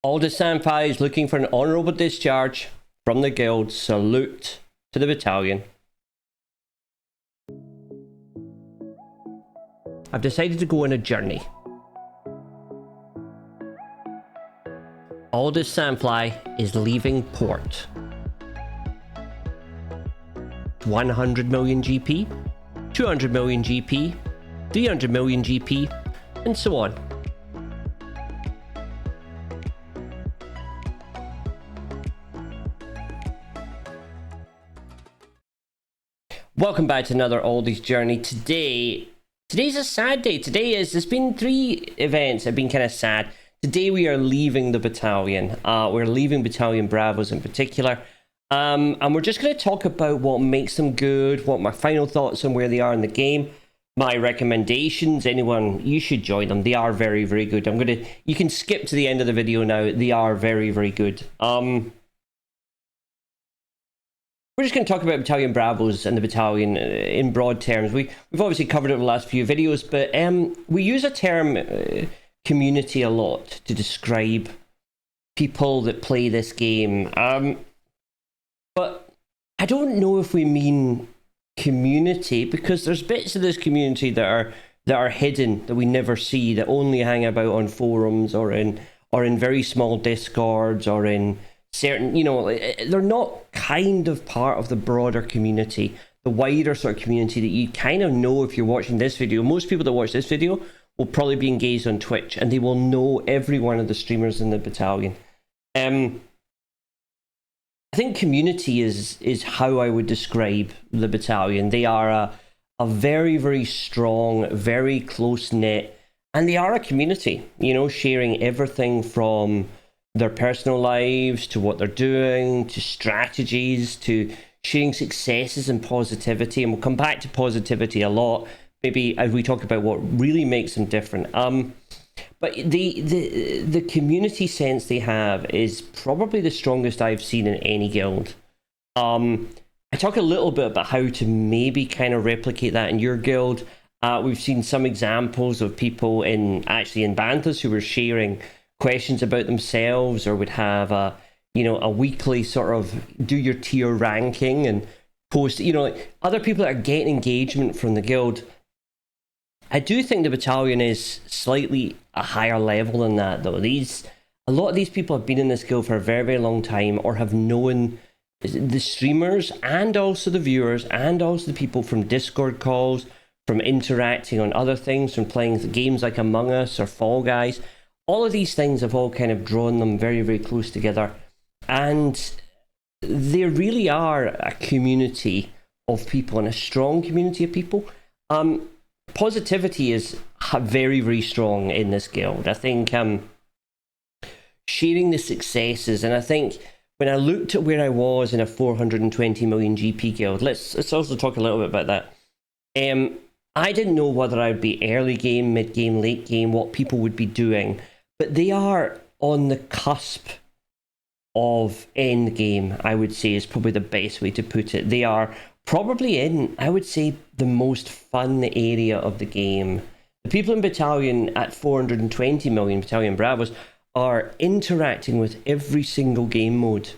Aldous Sandflys looking for an honourable discharge from the guild. Salute to the battalion. I've decided to go on a journey. Aldous Sandfly is leaving port. 100 million GP, 200 million GP, 300 million GP, and so on. Welcome back to another Aldous Journey. Today's a sad day. There's been 3 events that have been kind of sad. Today we are leaving the battalion. We're leaving Battalion Bravos in particular. And we're just going to talk about what makes them good, what my final thoughts on where they are in the game, my recommendations. Anyone, you should join them. They are very, very good. You can skip to the end of the video now. They are very, very good. We're just going to talk about Battalion Bravos and the battalion in broad terms. We've obviously covered it in the last few videos, but we use a term community a lot to describe people that play this game. But I don't know if we mean community, because there's bits of this community that are hidden, that we never see, that only hang about on forums or in very small discords or in certain, they're not kind of part of the broader community, the wider sort of community that you kind of know if you're watching this video. Most people that watch this video will probably be engaged on Twitch, and they will know every one of the streamers in the battalion. I think community is how I would describe the battalion. They are a very, very strong, very close-knit, and they are a community, sharing everything from their personal lives to what they're doing, to strategies, to sharing successes and positivity. And we'll come back to positivity a lot, maybe as we talk about what really makes them different. But the community sense they have is probably the strongest I've seen in any guild. I talk a little bit about how to maybe kind of replicate that in your guild. We've seen some examples of people in Banthas who were sharing questions about themselves, or would have a weekly sort of do your tier ranking and post, other people that are getting engagement from the guild. I do think the battalion is slightly a higher level than that, though. A lot of these people have been in this guild for a very, very long time, or have known the streamers and also the viewers and also the people from Discord calls, from interacting on other things, from playing games like Among Us or Fall Guys. All of these things have all kind of drawn them very, very close together. And they really are a community of people, and a strong community of people. Positivity is very, very strong in this guild. I think sharing the successes, and I think when I looked at where I was in a 420 million GP guild, let's also talk a little bit about that. I didn't know whether I'd be early game, mid game, late game, what people would be doing, but they are on the cusp of end game, I would say, is probably the best way to put it. They are probably in, I would say, the most fun area of the game. The people in Battalion at 420 million, Battalion Bravos, are interacting with every single game mode.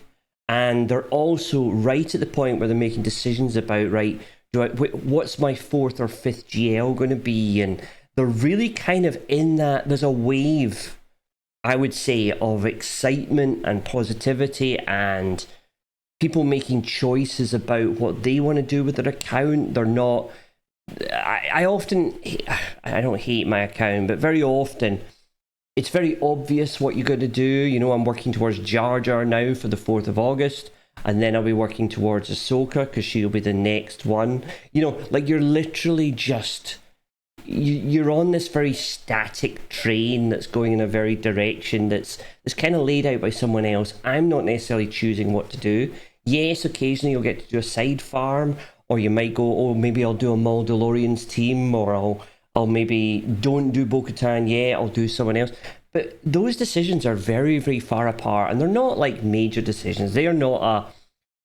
And they're also right at the point where they're making decisions about, right, what's my 4th or 5th GL going to be? And they're really kind of in that, there's a wave, I would say, of excitement and positivity, and people making choices about what they want to do with their account. They're not, I don't hate my account, but very often it's very obvious what you're going to do. I'm working towards Jar Jar now for the 4th of August, and then I'll be working towards Ahsoka because she'll be the next one. You're literally just, you're on this very static train that's going in a very direction that's kind of laid out by someone else. I'm not necessarily choosing what to do. Yes, occasionally you'll get to do a side farm, or you might go, oh, maybe I'll do a Mandalorian's team, or I'll maybe don't do Bo-Katan yet, I'll do someone else. But those decisions are very, very far apart, and they're not like major decisions. They are not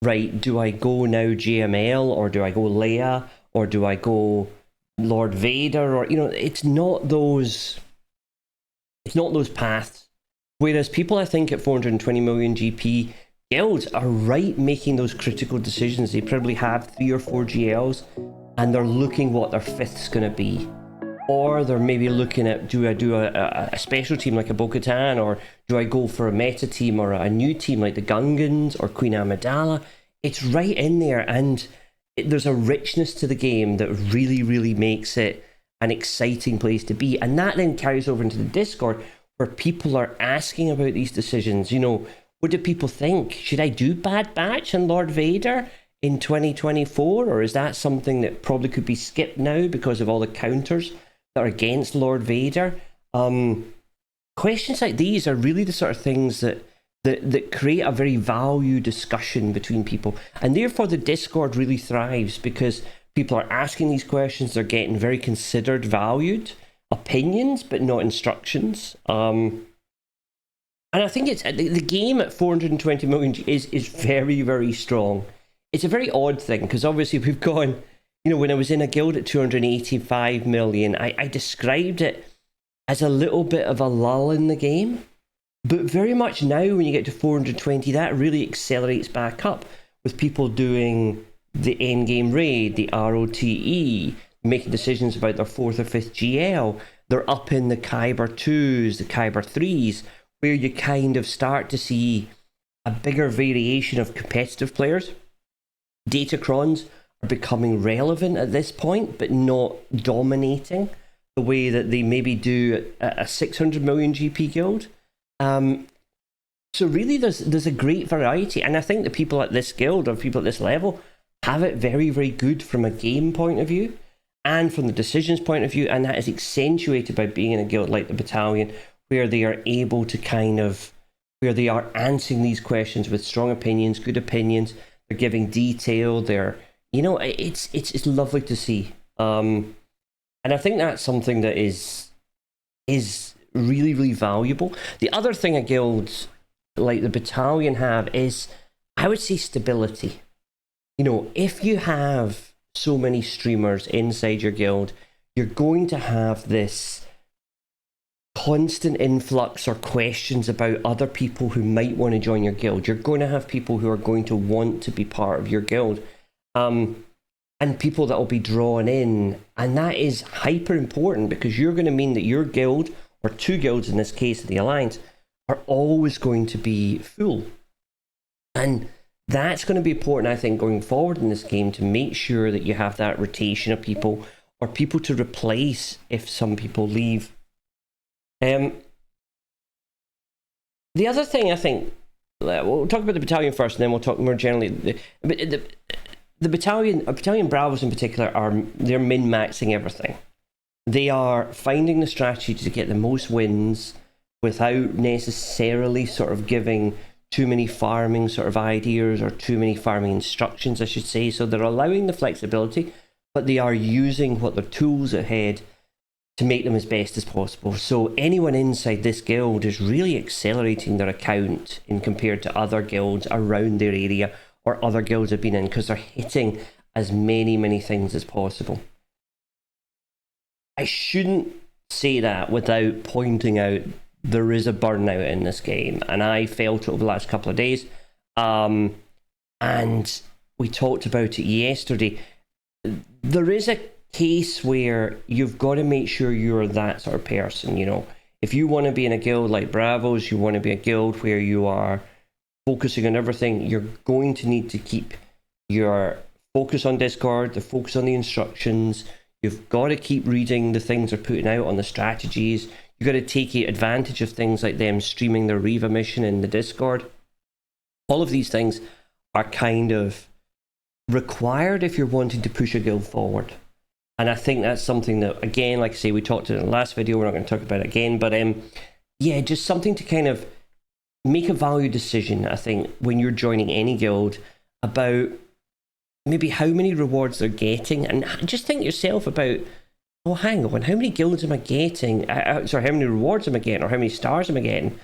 right, do I go now JML, or do I go Leia, or do I go Lord Vader, or it's not those paths. Whereas people, I think, at 420 million GP guilds are right making those critical decisions. They probably have 3 or 4 GLs and they're looking what their 5th's going to be. Or they're maybe looking at, do I do a special team like a Bo-Katan, or do I go for a meta team or a new team like the Gungans or Queen Amidala? It's right in there, and there's a richness to the game that really, really makes it an exciting place to be. And that then carries over into the Discord, where people are asking about these decisions. You know, what do people think? Should I do Bad Batch and Lord Vader in 2024? Or is that something that probably could be skipped now because of all the counters that are against Lord Vader? Questions like these are really the sort of things that create a very value discussion between people. And therefore the Discord really thrives, because people are asking these questions. They're getting very considered, valued opinions, but not instructions. And I think it's the game at 420 million is very, very strong. It's a very odd thing, because obviously we've gone, you know, when I was in a guild at 285 million, I described it as a little bit of a lull in the game. But very much now, when you get to 420, that really accelerates back up, with people doing the endgame raid, the ROTE, making decisions about their 4th or 5th GL. They're up in the Kyber 2s, the Kyber 3s, where you kind of start to see a bigger variation of competitive players. Datacrons are becoming relevant at this point, but not dominating the way that they maybe do at a 600 million GP guild. So really there's a great variety, and I think the people at this guild, or people at this level, have it very, very good from a game point of view and from the decisions point of view, and that is accentuated by being in a guild like the Battalion, where they are able to where they are answering these questions with strong opinions, good opinions. They're giving detail. They're, you know, it's lovely to see. And I think that's something that is really, really valuable. The other thing a guild like the Battalion have is, I would say, stability. You know, if you have so many streamers inside your guild, you're going to have this constant influx or questions about other people who might want to join your guild. You're going to have people who are going to want to be part of your guild, and people that will be drawn in, and that is hyper important, because you're going to mean that your guild, or 2 guilds in this case, the Alliance, are always going to be full. And that's going to be important, I think, going forward in this game, to make sure that you have that rotation of people, or people to replace if some people leave. The other thing, I think, we'll talk about the Battalion first, and then we'll talk more generally. The Battalion Bravos in particular, they're min-maxing everything. They are finding the strategy to get the most wins without necessarily sort of giving too many farming sort of ideas, or too many farming instructions, I should say. So they're allowing the flexibility, but they are using what their tools ahead to make them as best as possible. So anyone inside this guild is really accelerating their account in compared to other guilds around their area, or other guilds have been in, because they're hitting as many things as possible. I shouldn't say that without pointing out there is a burnout in this game, and I felt it over the last couple of days. And we talked about it yesterday. There is a case where you've got to make sure you're that sort of person. You know, if you want to be in a guild like Bravos, you want to be a guild where you are focusing on everything, you're going to need to keep your focus on Discord, the focus on the instructions. You've got to keep reading the things they're putting out on the strategies. You've got to take advantage of things like them streaming their Riva mission in the Discord. All of these things are kind of required if you're wanting to push a guild forward. And I think that's something that, again, like I say, we talked about in the last video, we're not going to talk about it again, but yeah, just something to kind of make a value decision, I think, when you're joining any guild, about maybe how many rewards they're getting, and just think yourself about, oh, hang on, how many guilds am I getting? Sorry, how many rewards am I getting, or how many stars am I getting?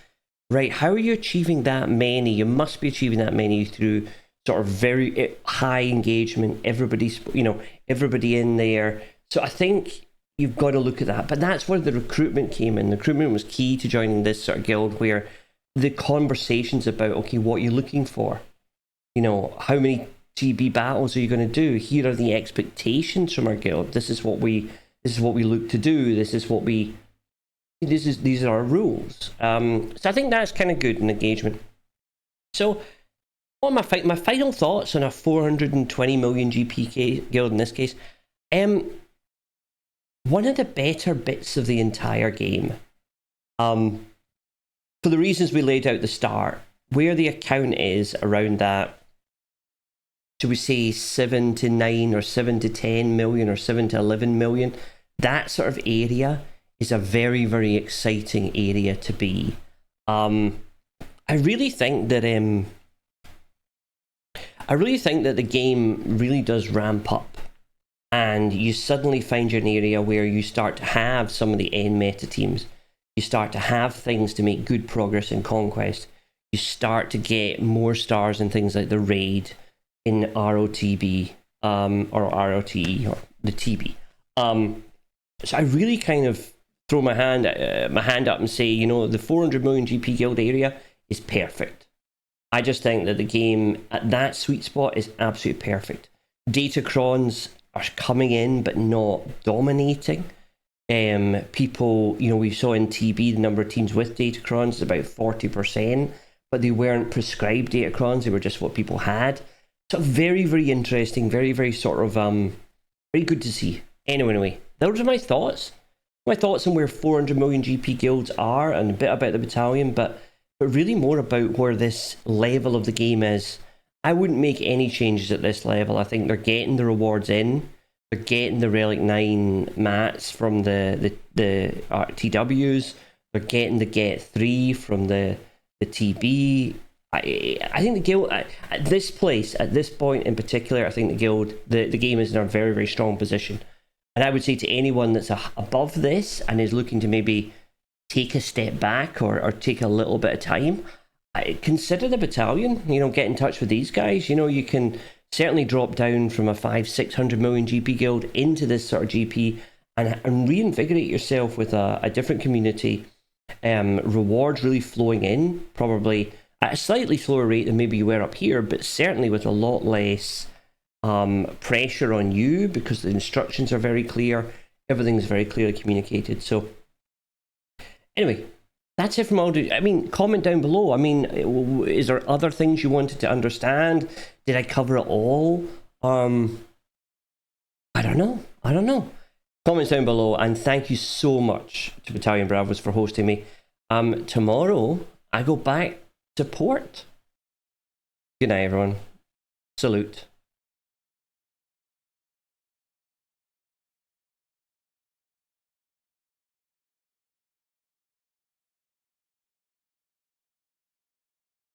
Right, how are you achieving that many? You must be achieving that many through sort of very high engagement, everybody's, you know, everybody in there. So I think you've got to look at that. But that's where the recruitment came in. The recruitment was key to joining this sort of guild, where the conversations about, okay, what you're looking for, you know, how many GB battles are you going to do? Here are the expectations from our guild. This is what we look to do. These are our rules. So I think that's kind of good in engagement. So what are my final thoughts on a 420 million GP guild in this case? One of the better bits of the entire game, for the reasons we laid out at the start, where the account is around that, should we say 7 to 9 or 7 to 10 million or 7 to 11 million, that sort of area is a very, very exciting area to be. I really think that the game really does ramp up, and you suddenly find you're in an area where you start to have some of the end meta teams. You start to have things to make good progress in Conquest. You start to get more stars in things like the raid, in ROTB, or ROTE, or the TB. So I really kind of throw my hand up and say, you know, the 400 million GP guild area is perfect. I just think that the game at that sweet spot is absolutely perfect. Datacrons are coming in, but not dominating. People, you know, we saw in TB the number of teams with Datacrons is about 40%, but they weren't prescribed Datacrons, they were just what people had. So very, very interesting, very, very sort of, very good to see. Anyway, those are my thoughts. My thoughts on where 400 million GP guilds are, and a bit about the battalion, but really more about where this level of the game is. I wouldn't make any changes at this level. I think they're getting the rewards in. They're getting the Relic 9 mats from the TWs. They're getting the Get 3 from the TB. I think the guild, at this place, at this point in particular, I think the guild, the game is in a very, very strong position. And I would say to anyone that's above this and is looking to maybe take a step back or take a little bit of time, consider the battalion. You know, get in touch with these guys. You know, you can certainly drop down from a 500-600 million GP guild into this sort of GP and reinvigorate yourself with a different community. Rewards really flowing in, probably at a slightly slower rate than maybe you were up here, but certainly with a lot less pressure on you, because the instructions are very clear, everything's very clearly communicated. So anyway, that's it from Aldy. I mean, comment down below. I mean, is there other things you wanted to understand? Did I cover it all? I don't know. Comments down below, and thank you so much to Battalion Bravos for hosting me. Tomorrow I go back to port. Good night, everyone. Salute.